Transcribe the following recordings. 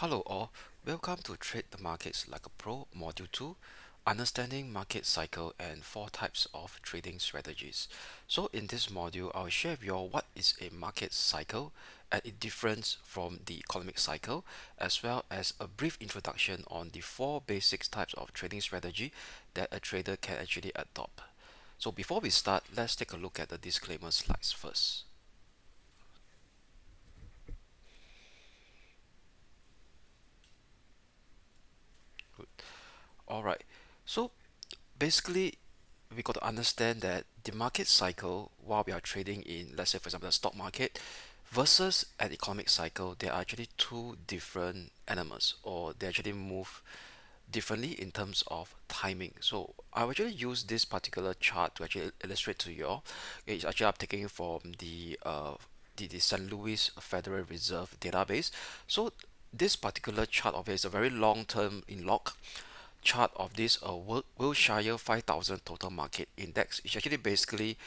Hello all, welcome to Trade the Markets Like a Pro Module 2, Understanding Market Cycle and 4 Types of Trading Strategies. So in this module, I'll share with you all what is a market cycle and its difference from the economic cycle, as well as a brief introduction on the 4 basic types of trading strategy that a trader can actually adopt. So before we start, let's take a look at the disclaimer slides first. Alright, so basically we got to understand that the market cycle while we are trading in, let's say for example, the stock market versus an economic cycle, they are actually two different elements, or they actually move differently in terms of timing. So I will actually use this particular chart to actually illustrate to you all. It's actually I'm taking from the St. Louis Federal Reserve database. So this particular chart of it is a very long term in log chart of this Wilshire 5000 total market index. It's actually basically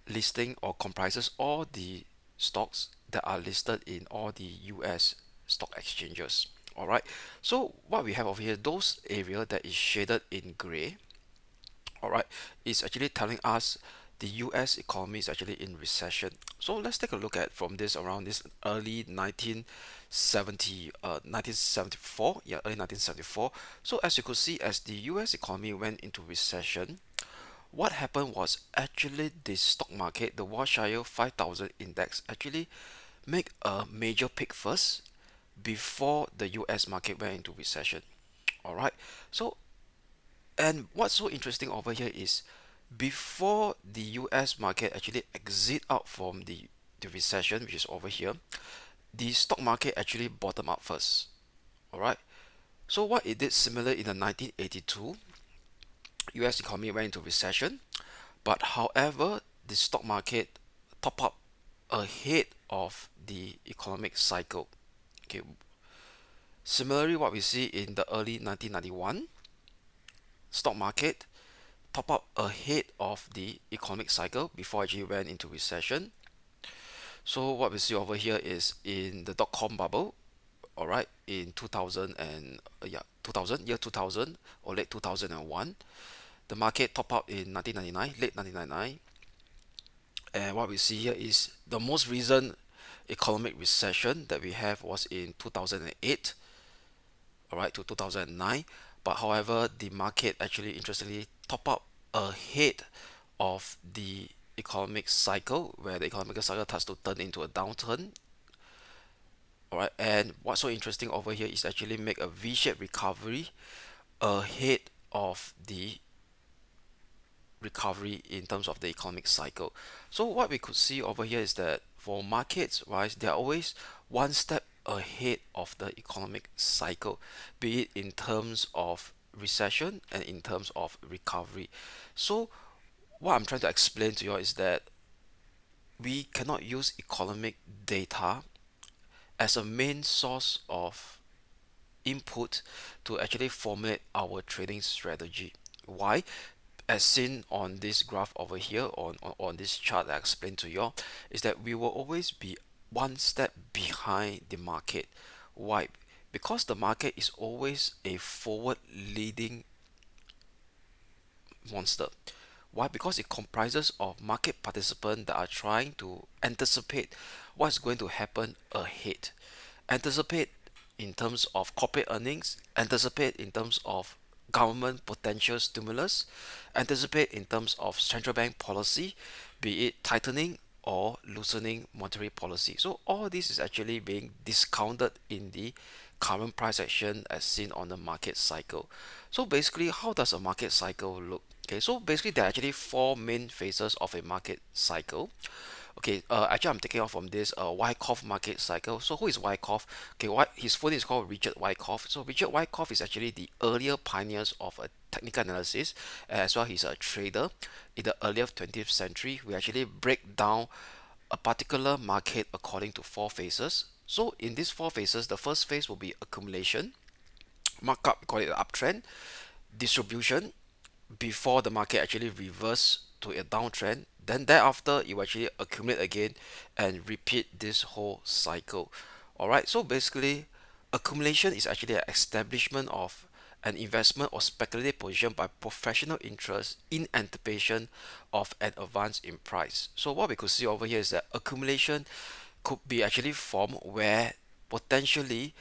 listing or comprises all the stocks that are listed in all the US stock exchanges. All right. So what we have over here, those area that is shaded in gray, all right, is actually telling us the US economy is actually in recession. So let's take a look at from this around this early 1974, yeah, early 1974. So as you could see, as the US economy went into recession, what happened was actually the stock market, the Wilshire 5000 index, actually make a major peak first before the US market went into recession. All right. So, and what's so interesting over here is before the US market actually exit out from the recession, which is over here, the stock market actually bottom out first. All right. So what it did similar in the 1982, US economy went into recession, but however, the stock market top up ahead of the economic cycle. Okay. Similarly, what we see in the early 1991, stock market top up ahead of the economic cycle before actually went into recession. So what we see over here is in the dot-com bubble, all right, in 2000 and 2000 year 2000 or late 2001, the market top up in 1999, late 1999, and what we see here is the most recent economic recession that we have was in 2008, all right, to 2009. But however, the market actually interestingly top up ahead of the economic cycle, where the economic cycle starts to turn into a downturn. All right, and what's so interesting over here is actually make a V-shaped recovery ahead of the recovery in terms of the economic cycle. So what we could see over here is that for markets, right, they are always one step ahead of the economic cycle, be it in terms of recession and in terms of recovery. So what I'm trying to explain to you is that we cannot use economic data as a main source of input to actually formulate our trading strategy. Why? As seen on this graph over here, on this chart that I explained to you all, is that we will always be one step behind the market. Why? Because the market is always a forward leading monster. Why? Because it comprises of market participants that are trying to anticipate what's going to happen ahead. Anticipate in terms of corporate earnings, anticipate in terms of government potential stimulus, anticipate in terms of central bank policy, be it tightening or loosening monetary policy. So all this is actually being discounted in the current price action as seen on the market cycle. So basically, how does a market cycle look? Okay, so basically there are actually four main phases of a market cycle. Okay, actually I'm taking off from this Wyckoff market cycle. So who is Wyckoff? Okay, his full name is called Richard Wyckoff. So Richard Wyckoff is actually the earlier pioneers of a technical analysis, as well he's a trader in the earlier 20th century. We actually break down a particular market according to four phases. So in these four phases, the first phase will be accumulation, markup, we call it an uptrend, distribution, before the market actually reverse to a downtrend, then thereafter it will actually accumulate again and repeat this whole cycle. All right, so basically Accumulation is actually an establishment of an investment or speculative position by professional interest in anticipation of an advance in price. So what we could see over here is that accumulation could be actually formed where potentially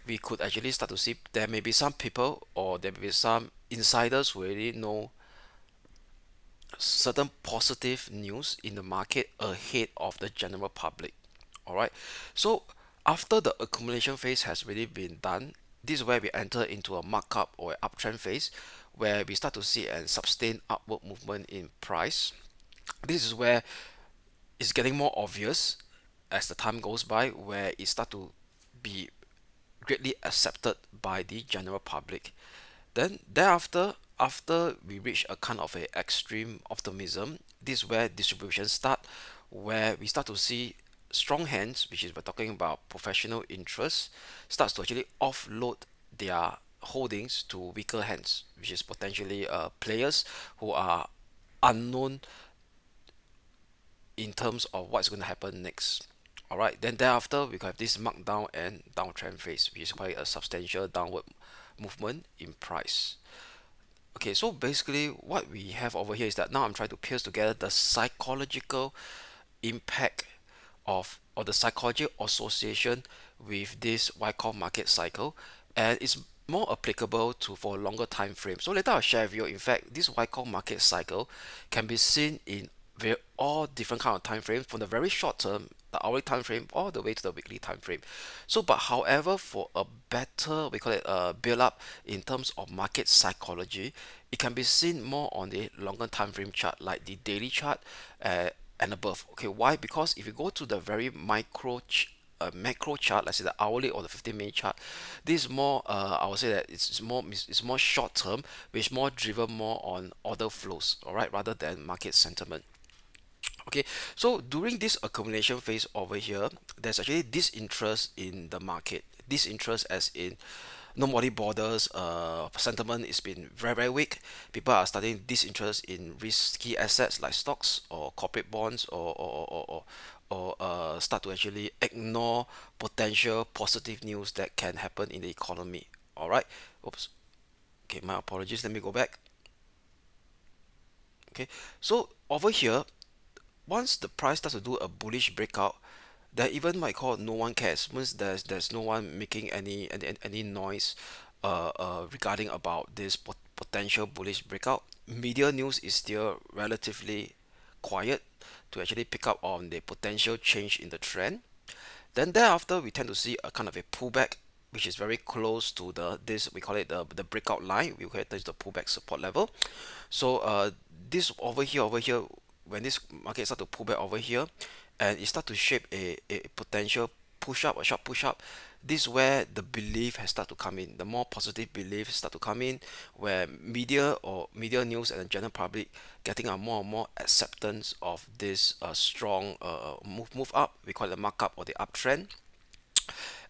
we could actually start to see there may be some people or there may be some insiders who already know certain positive news in the market ahead of the general public. All right. So after the accumulation phase has really been done, this is where we enter into a markup or uptrend phase where we start to see a sustained upward movement in price. This is where it's getting more obvious as the time goes by, where it start to be greatly accepted by the general public. Then thereafter, after we reach a kind of a extreme optimism, this is where distribution start, where we start to see strong hands, which is we're talking about professional interests, starts to actually offload their holdings to weaker hands, which is potentially players who are unknown in terms of what's going to happen next. All right, then thereafter we have this markdown and downtrend phase, which is quite a substantial downward movement in price. Okay, so basically what we have over here is that now I'm trying to pierce together the psychological impact of or the psychology association with this Wyckoff market cycle, and it's more applicable to for a longer time frame. So later I'll share with you. In fact, this Wyckoff market cycle can be seen in all different kind of time frames, from the very short term, the hourly time frame, all the way to the weekly time frame. So, but however, for a better, we call it a build up in terms of market psychology, it can be seen more on the longer time frame chart, like the daily chart, and above. Okay, why? Because if you go to the very macro chart, let's say the hourly or the 15-minute chart, this is more I would say that it's more short term, which is more driven more on order flows, all right, rather than market sentiment. Okay, so during this accumulation phase over here, there's actually disinterest in the market. Disinterest as in nobody bothers. Sentiment has been very very weak. People are starting disinterest in risky assets like stocks or corporate bonds, or start to actually ignore potential positive news that can happen in the economy. All right. Oops. Okay, my apologies. Let me go back. Okay, so over here, once the price starts to do a bullish breakout, that even might call no one cares, means there's no one making any noise regarding about this potential bullish breakout. Media news is still relatively quiet to actually pick up on the potential change in the trend. Then thereafter, we tend to see a kind of a pullback, which is very close to the this we call it the breakout line. We call it the pullback support level. So this over here, when this market start to pull back over here, and it start to shape a potential push up, a sharp push up, this is where the belief has start to come in. The more positive beliefs start to come in, where media or media news and the general public getting a more and more acceptance of this strong move up. We call it the markup or the uptrend.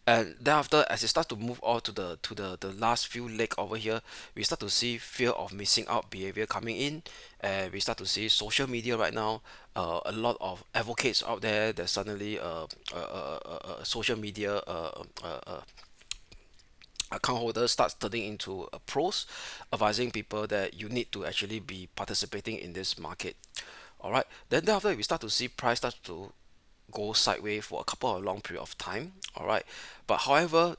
And thereafter, as it starts to move on to the last few leg over here, we start to see fear of missing out behavior coming in, and we start to see social media right now. A lot of advocates out there that suddenly social media account holders starts turning into pros, advising people that you need to actually be participating in this market. All right. Then thereafter, we start to see price start to go sideways for a couple of long period of time. All right. But however,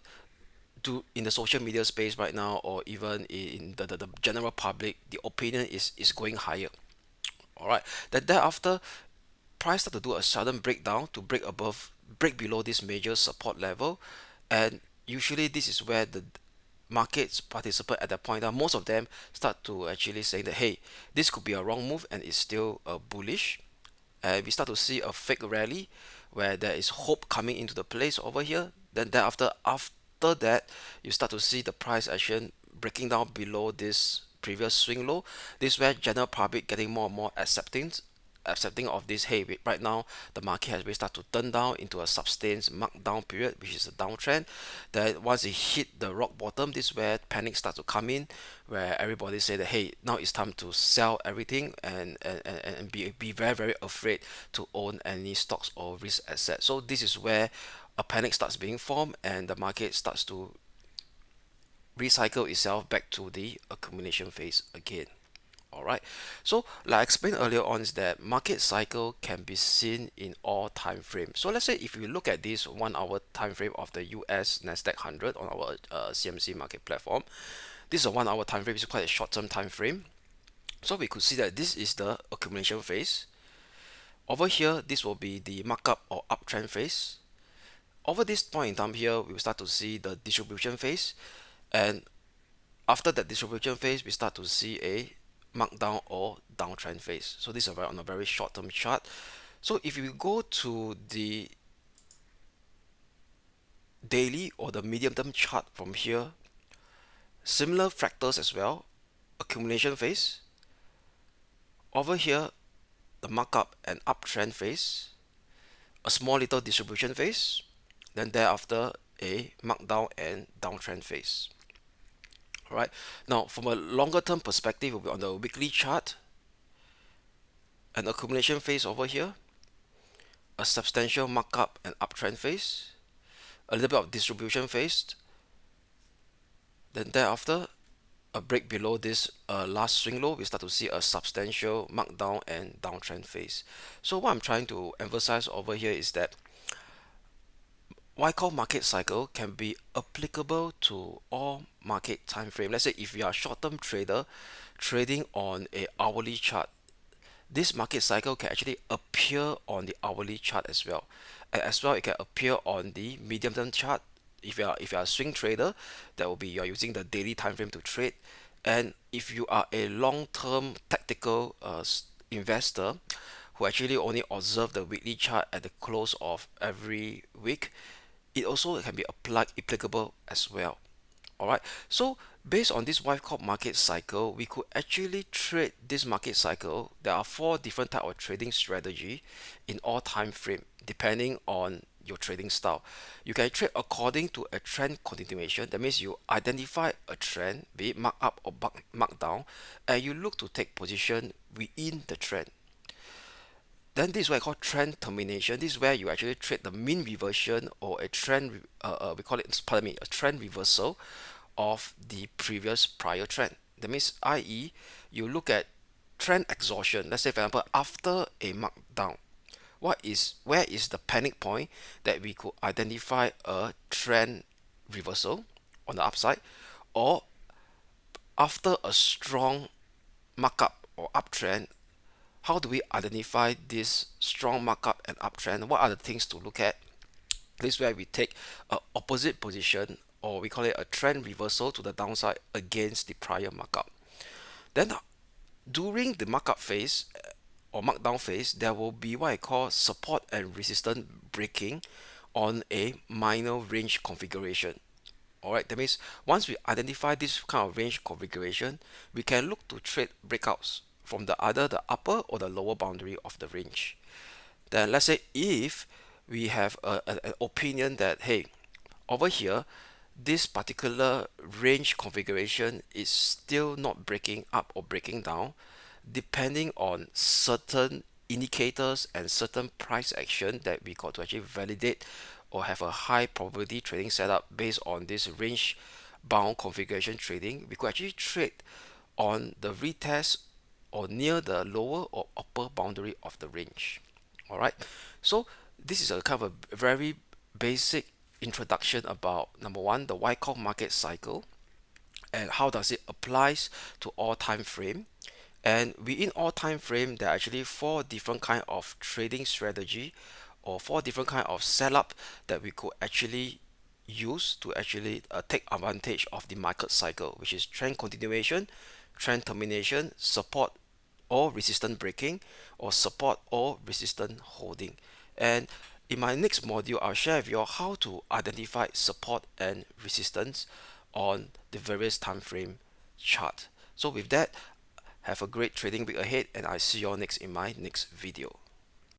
to in the social media space right now, or even in the general public, the opinion is going higher. All right. Then thereafter, price start to do a sudden breakdown to break below this major support level, and usually this is where the markets participant at that point, most of them start to actually saying that, hey, this could be a wrong move and it's still bullish. And we start to see a fake rally where there is hope coming into the place over here. Then after that, you start to see the price action breaking down below this previous swing low. This is where general public getting more and more accepting of this. Hey, right now the market has really started to turn down into a sustained markdown period, which is a downtrend. That once it hit the rock bottom, this is where panic starts to come in, where everybody say that, hey, now it's time to sell everything, and be very very afraid to own any stocks or risk assets. So this is where a panic starts being formed and the market starts to recycle itself back to the accumulation phase again. All right. So, like I explained earlier on, is that market cycle can be seen in all time frames. So, let's say if you look at this 1 hour time frame of the US Nasdaq 100 on our CMC market platform, this is a 1 hour time frame. It's quite a short-term time frame. So we could see that this is the accumulation phase. Over here, this will be the markup or uptrend phase. Over this point in time here, we will start to see the distribution phase, and after that distribution phase, we start to see a markdown or downtrend phase. So this is on a very short-term chart. So if you go to the daily or the medium-term chart from here, similar factors as well. Accumulation phase. Over here, the markup and uptrend phase. A small little distribution phase. Then thereafter, a markdown and downtrend phase. All right. Now, from a longer term perspective, we'll be on the weekly chart, an accumulation phase over here, a substantial markup and uptrend phase, a little bit of distribution phase, then thereafter a break below this last swing low, we start to see a substantial markdown and downtrend phase. So what I'm trying to emphasize over here is that Wyckoff market cycle can be applicable to all market time frame. Let's say if you are a short-term trader trading on a hourly chart, this market cycle can actually appear on the hourly chart as well, and as well it can appear on the medium term chart. If you are a swing trader, that will be you're using the daily time frame to trade. And if you are a long term tactical investor who actually only observe the weekly chart at the close of every week, it also can be applicable as well. All right. So based on this Wyckoff market cycle, we could actually trade this market cycle. There are four different type of trading strategy in all time frame, depending on your trading style. You can trade according to a trend continuation. That means you identify a trend, be it mark up or mark down, and you look to take position within the trend. Then this is what I call trend termination. This is where you actually trade the mean reversion or a trend, we call it, pardon me, a trend reversal of the previous prior trend. That means, i.e., you look at trend exhaustion. Let's say, for example, after a markdown, where is the panic point that we could identify a trend reversal on the upside, or after a strong markup or uptrend, how do we identify this strong markup and uptrend? What are the things to look at? This is where we take a opposite position, or we call it a trend reversal to the downside against the prior markup. Then during the markup phase or markdown phase, there will be what I call support and resistance breaking on a minor range configuration. Alright, that means once we identify this kind of range configuration, we can look to trade breakouts from either the upper or the lower boundary of the range. Then let's say if we have an opinion that, hey, over here, this particular range configuration is still not breaking up or breaking down, depending on certain indicators and certain price action that we got to actually validate or have a high probability trading setup based on this range bound configuration trading, we could actually trade on the retest or near the lower or upper boundary of the range. All right, so this is a kind of a very basic introduction about, number one, the Wyckoff market cycle and how does it applies to all time frame. And within all time frame, there are actually four different kind of trading strategy or four different kind of setup that we could actually use to actually take advantage of the market cycle, which is trend continuation, trend termination, support or resistance breaking, or support or resistance holding. And in my next module, I'll share with you how to identify support and resistance on the various time frame chart. So with that, have a great trading week ahead, and I see you all next in my next video.